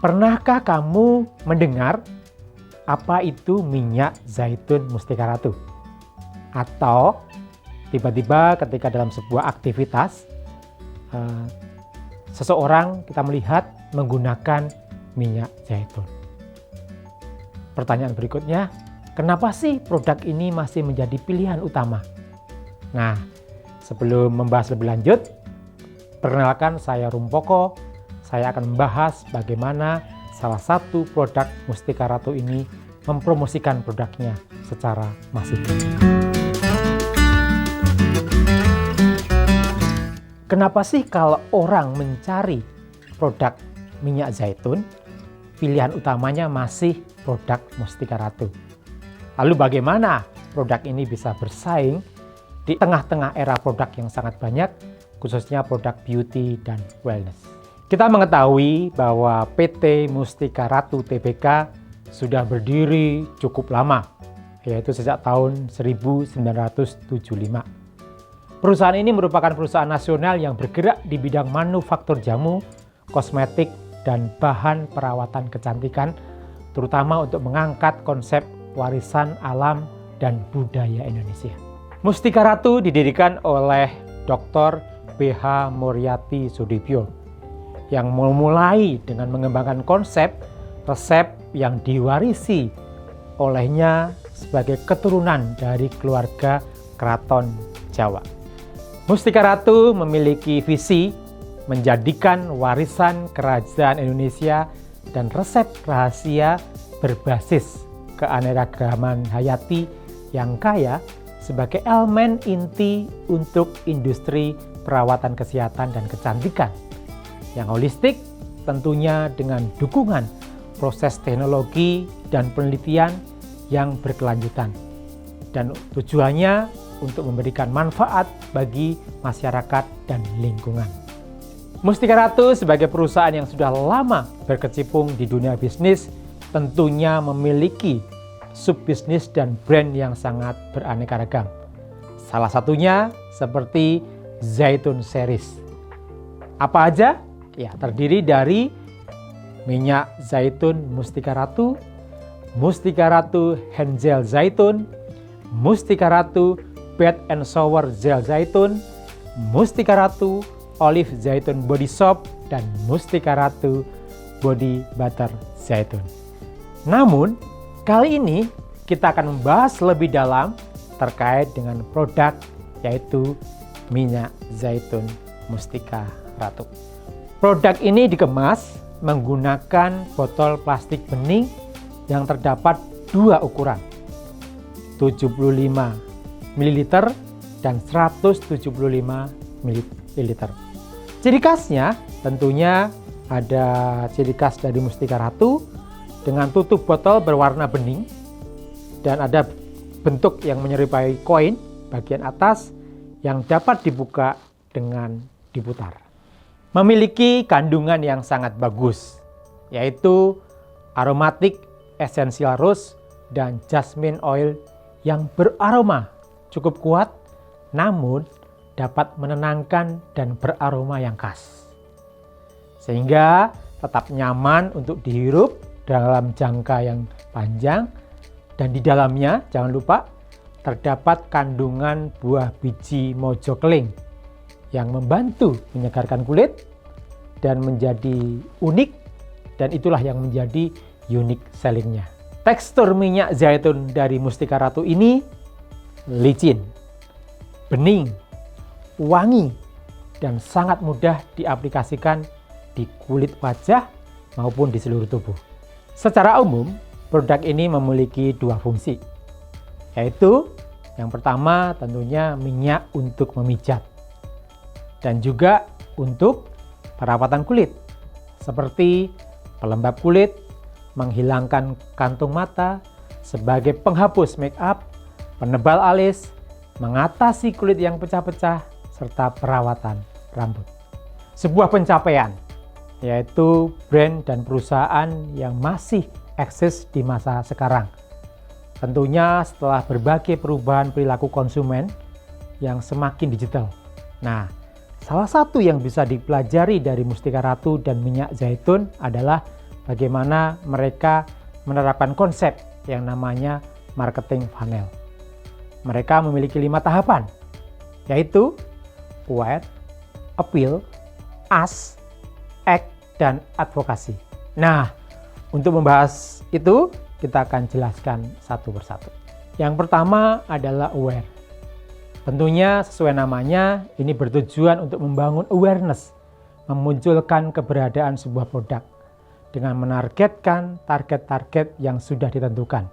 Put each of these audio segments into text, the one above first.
Pernahkah kamu mendengar apa itu minyak zaitun Mustika Ratu? Atau tiba-tiba ketika dalam sebuah aktivitas, seseorang kita melihat menggunakan minyak zaitun. Pertanyaan berikutnya, kenapa sih produk ini masih menjadi pilihan utama? Nah, sebelum membahas lebih lanjut, perkenalkan saya Rumpoko. Saya akan membahas bagaimana salah satu produk Mustika Ratu ini mempromosikan produknya secara masif. Kenapa sih kalau orang mencari produk minyak zaitun, pilihan utamanya masih produk Mustika Ratu? Lalu bagaimana produk ini bisa bersaing di tengah-tengah era produk yang sangat banyak, khususnya produk beauty dan wellness? Kita mengetahui bahwa PT Mustika Ratu Tbk sudah berdiri cukup lama, yaitu sejak tahun 1975. Perusahaan ini merupakan perusahaan nasional yang bergerak di bidang manufaktur jamu, kosmetik, dan bahan perawatan kecantikan, terutama untuk mengangkat konsep warisan alam dan budaya Indonesia. Mustika Ratu didirikan oleh Dr. B.H. Moriarty Sudibyo yang memulai dengan mengembangkan konsep resep yang diwarisi olehnya sebagai keturunan dari keluarga keraton Jawa. Mustika Ratu memiliki visi menjadikan warisan kerajaan Indonesia dan resep rahasia berbasis keanekaragaman hayati yang kaya sebagai elemen inti untuk industri perawatan kesehatan dan kecantikan yang holistik, tentunya dengan dukungan proses teknologi dan penelitian yang berkelanjutan, dan tujuannya untuk memberikan manfaat bagi masyarakat dan lingkungan. Mustika Ratu sebagai perusahaan yang sudah lama berkecimpung di dunia bisnis tentunya memiliki subbisnis dan brand yang sangat beraneka ragam. Salah satunya seperti Zaitun Series. Apa aja? Ya, terdiri dari minyak zaitun Mustika Ratu, Mustika Ratu Hand Gel Zaitun, Mustika Ratu Bath and Shower Gel Zaitun, Mustika Ratu Olive Zaitun Body Soap, dan Mustika Ratu Body Butter Zaitun. Namun, kali ini kita akan membahas lebih dalam terkait dengan produk yaitu minyak zaitun Mustika Ratu. Produk ini dikemas menggunakan botol plastik bening yang terdapat dua ukuran, 75 ml dan 175 ml. Ciri khasnya tentunya ada ciri khas dari Mustika Ratu dengan tutup botol berwarna bening dan ada bentuk yang menyerupai koin bagian atas yang dapat dibuka dengan diputar. Memiliki kandungan yang sangat bagus, yaitu aromatik essential rose dan jasmine oil yang beraroma cukup kuat, namun dapat menenangkan dan beraroma yang khas. Sehingga tetap nyaman untuk dihirup dalam jangka yang panjang, dan di dalamnya jangan lupa terdapat kandungan buah biji mojo keling yang membantu menyegarkan kulit dan menjadi unik, dan itulah yang menjadi unique sellingnya. Tekstur minyak zaitun dari Mustika Ratu ini licin, bening, wangi, dan sangat mudah diaplikasikan di kulit wajah maupun di seluruh tubuh. Secara umum, produk ini memiliki dua fungsi, yaitu yang pertama tentunya minyak untuk memijat, dan juga untuk perawatan kulit seperti pelembab kulit, menghilangkan kantung mata, sebagai penghapus make up, penebal alis, mengatasi kulit yang pecah-pecah, serta perawatan rambut. Sebuah pencapaian, yaitu brand dan perusahaan yang masih eksis di masa sekarang. Tentunya setelah berbagai perubahan perilaku konsumen yang semakin digital. Nah, salah satu yang bisa dipelajari dari Mustika Ratu dan minyak zaitun adalah bagaimana mereka menerapkan konsep yang namanya marketing funnel. Mereka memiliki 5 tahapan, yaitu aware, appeal, ask, act, dan advokasi. Nah, untuk membahas itu, kita akan jelaskan satu persatu. Yang pertama adalah aware. Tentunya sesuai namanya, ini bertujuan untuk membangun awareness, memunculkan keberadaan sebuah produk dengan menargetkan target-target yang sudah ditentukan.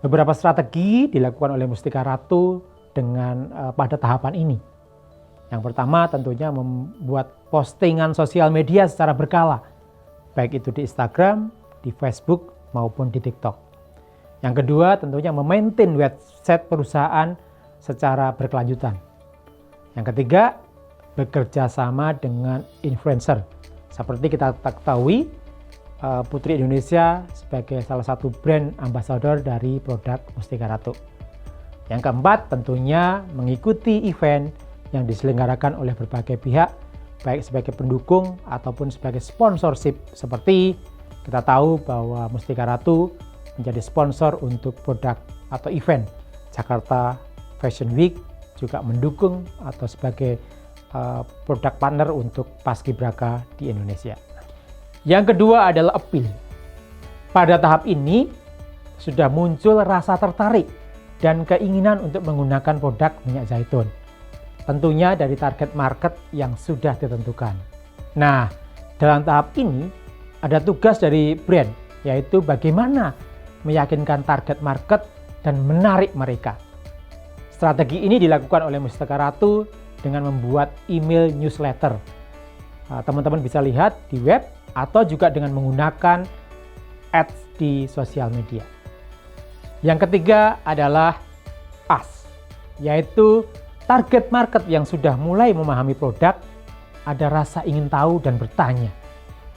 Beberapa strategi dilakukan oleh Mustika Ratu dengan pada tahapan ini. Yang pertama tentunya membuat postingan sosial media secara berkala, baik itu di Instagram, di Facebook, maupun di TikTok. Yang kedua tentunya memaintain website perusahaan secara berkelanjutan. Yang ketiga, bekerja sama dengan influencer. Seperti kita ketahui, Putri Indonesia sebagai salah satu brand ambassador dari produk Mustika Ratu. Yang keempat tentunya mengikuti event yang diselenggarakan oleh berbagai pihak, baik sebagai pendukung ataupun sebagai sponsorship. Seperti kita tahu bahwa Mustika Ratu menjadi sponsor untuk produk atau event Jakarta Fashion Week, juga mendukung atau sebagai produk partner untuk Paskibraka di Indonesia. Yang kedua adalah appeal. Pada tahap ini sudah muncul rasa tertarik dan keinginan untuk menggunakan produk minyak zaitun. Tentunya dari target market yang sudah ditentukan. Nah, dalam tahap ini ada tugas dari brand, yaitu bagaimana meyakinkan target market dan menarik mereka. Strategi ini dilakukan oleh Mustika Ratu dengan membuat email newsletter. Teman-teman bisa lihat di web atau juga dengan menggunakan ads di sosial media. Yang ketiga adalah ask, yaitu target market yang sudah mulai memahami produk, ada rasa ingin tahu dan bertanya.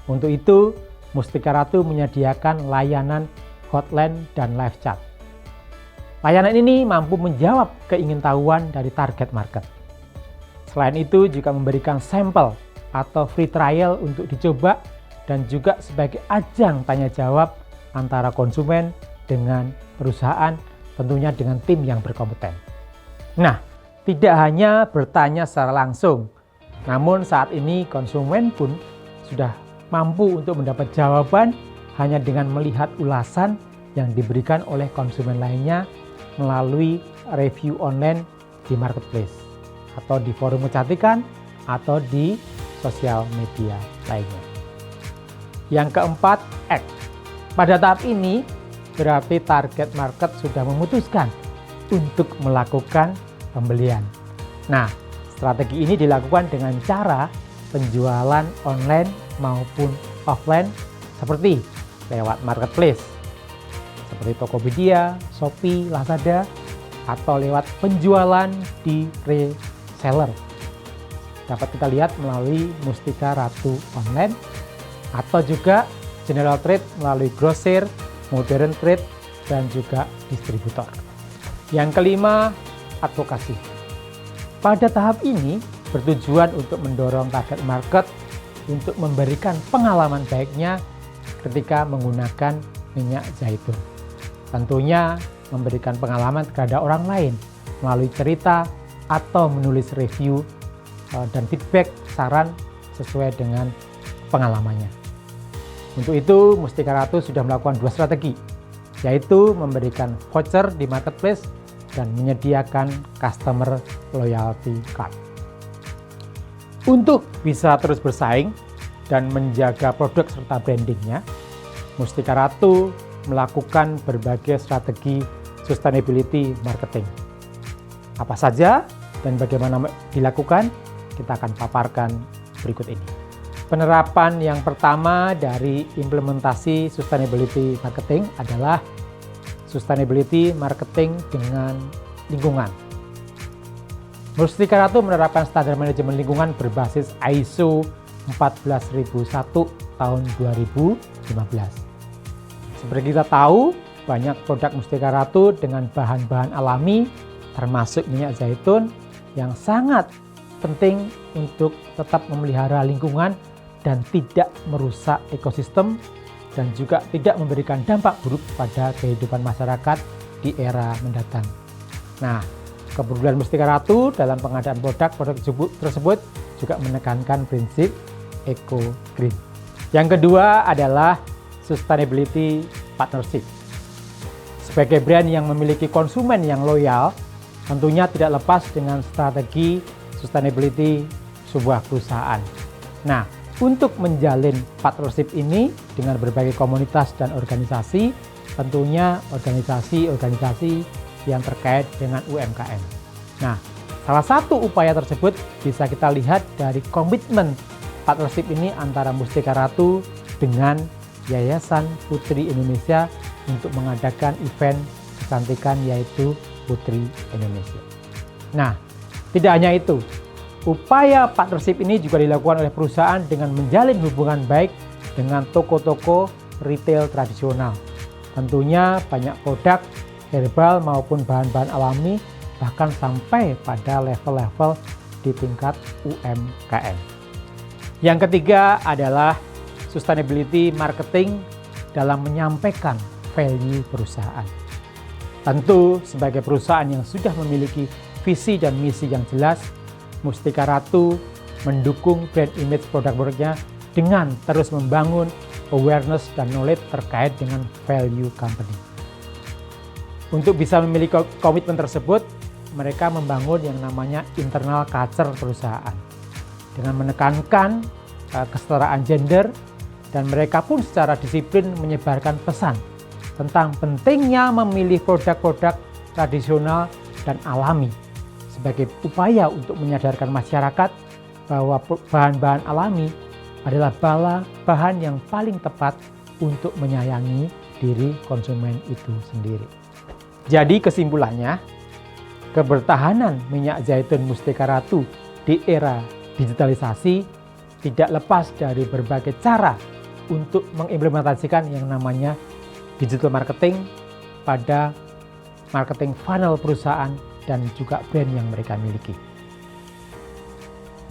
Untuk itu, Mustika Ratu menyediakan layanan hotline dan live chat. Layanan ini mampu menjawab keingintahuan dari target market. Selain itu, juga memberikan sampel atau free trial untuk dicoba dan juga sebagai ajang tanya jawab antara konsumen dengan perusahaan, tentunya dengan tim yang berkompeten. Nah, tidak hanya bertanya secara langsung, namun saat ini konsumen pun sudah mampu untuk mendapat jawaban hanya dengan melihat ulasan yang diberikan oleh konsumen lainnya melalui review online di marketplace atau di forum kecantikan atau di sosial media lainnya. Yang keempat, act. Pada tahap ini berarti target market sudah memutuskan untuk melakukan pembelian. Nah, strategi ini dilakukan dengan cara penjualan online maupun offline seperti lewat marketplace seperti Tokopedia, Shopee, Lazada, atau lewat penjualan di reseller. Dapat kita lihat melalui Mustika Ratu online atau juga General Trade melalui grosir, modern trade, dan juga distributor. Yang kelima, advokasi. Pada tahap ini bertujuan untuk mendorong target market untuk memberikan pengalaman baiknya ketika menggunakan minyak zaitun. Tentunya memberikan pengalaman kepada orang lain melalui cerita atau menulis review dan feedback saran sesuai dengan pengalamannya. Untuk itu, Mustika Ratu sudah melakukan 2 strategi, yaitu memberikan voucher di marketplace dan menyediakan customer loyalty card. Untuk bisa terus bersaing dan menjaga produk serta brandingnya, Mustika Ratu melakukan berbagai strategi sustainability marketing. Apa saja dan bagaimana dilakukan, kita akan paparkan berikut ini. Penerapan yang pertama dari implementasi sustainability marketing adalah sustainability marketing dengan lingkungan. Mustika Ratu menerapkan standar manajemen lingkungan berbasis ISO 14001 tahun 2015. Seperti kita tahu, banyak produk Mustika Ratu dengan bahan-bahan alami termasuk minyak zaitun yang sangat penting untuk tetap memelihara lingkungan dan tidak merusak ekosistem dan juga tidak memberikan dampak buruk pada kehidupan masyarakat di era mendatang. Nah, kepedulian Mustika Ratu dalam pengadaan produk tersebut juga menekankan prinsip eco green. Yang kedua adalah sustainability partnership. Sebagai brand yang memiliki konsumen yang loyal, tentunya tidak lepas dengan strategi sustainability sebuah perusahaan. Nah, untuk menjalin partnership ini dengan berbagai komunitas dan organisasi, tentunya organisasi-organisasi yang terkait dengan UMKM. Nah, salah satu upaya tersebut bisa kita lihat dari komitmen partnership ini antara Mustika Ratu dengan Yayasan Putri Indonesia untuk mengadakan event kecantikan yaitu Putri Indonesia. Nah, tidak hanya itu, upaya partnership ini juga dilakukan oleh perusahaan dengan menjalin hubungan baik dengan toko-toko retail tradisional. Tentunya banyak produk herbal maupun bahan-bahan alami, bahkan sampai pada level-level di tingkat UMKM. Yang ketiga adalah sustainability marketing dalam menyampaikan value perusahaan. Tentu sebagai perusahaan yang sudah memiliki visi dan misi yang jelas, Mustika Ratu mendukung brand image produk-produknya dengan terus membangun awareness dan knowledge terkait dengan value company. Untuk bisa memiliki komitmen tersebut, mereka membangun yang namanya internal culture perusahaan dengan menekankan kesetaraan gender, dan mereka pun secara disiplin menyebarkan pesan tentang pentingnya memilih produk-produk tradisional dan alami sebagai upaya untuk menyadarkan masyarakat bahwa bahan-bahan alami adalah bahan yang paling tepat untuk menyayangi diri konsumen itu sendiri. Jadi kesimpulannya, kebertahanan minyak zaitun Mustika Ratu di era digitalisasi tidak lepas dari berbagai cara untuk mengimplementasikan yang namanya digital marketing pada marketing funnel perusahaan dan juga brand yang mereka miliki.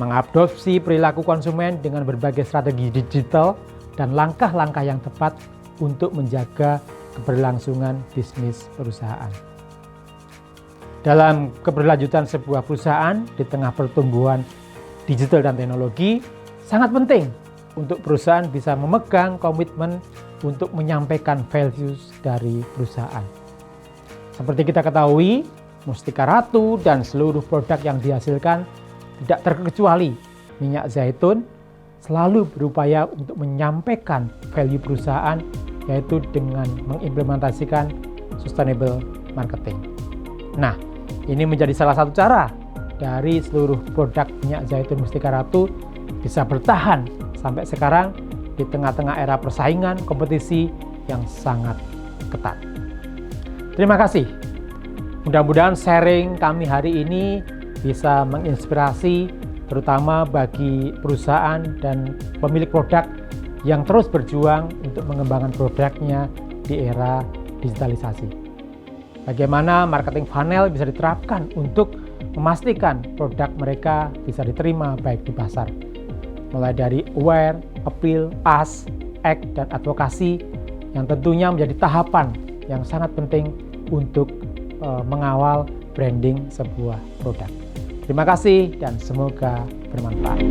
Mengadopsi perilaku konsumen dengan berbagai strategi digital dan langkah-langkah yang tepat untuk menjaga keberlangsungan bisnis perusahaan. Dalam keberlanjutan sebuah perusahaan di tengah pertumbuhan digital dan teknologi, sangat penting untuk perusahaan bisa memegang komitmen untuk menyampaikan values dari perusahaan. Seperti kita ketahui, Mustika Ratu dan seluruh produk yang dihasilkan tidak terkecuali minyak zaitun selalu berupaya untuk menyampaikan value perusahaan, yaitu dengan mengimplementasikan sustainable marketing. Nah, ini menjadi salah satu cara dari seluruh produk minyak zaitun Mustika Ratu bisa bertahan sampai sekarang di tengah-tengah era persaingan kompetisi yang sangat ketat. Terima kasih. Mudah-mudahan sharing kami hari ini bisa menginspirasi terutama bagi perusahaan dan pemilik produk yang terus berjuang untuk mengembangkan produknya di era digitalisasi. Bagaimana marketing funnel bisa diterapkan untuk memastikan produk mereka bisa diterima baik di pasar. Mulai dari aware, appeal, ask, act, dan advokasi yang tentunya menjadi tahapan yang sangat penting untuk mengawal branding sebuah produk. Terima kasih dan semoga bermanfaat.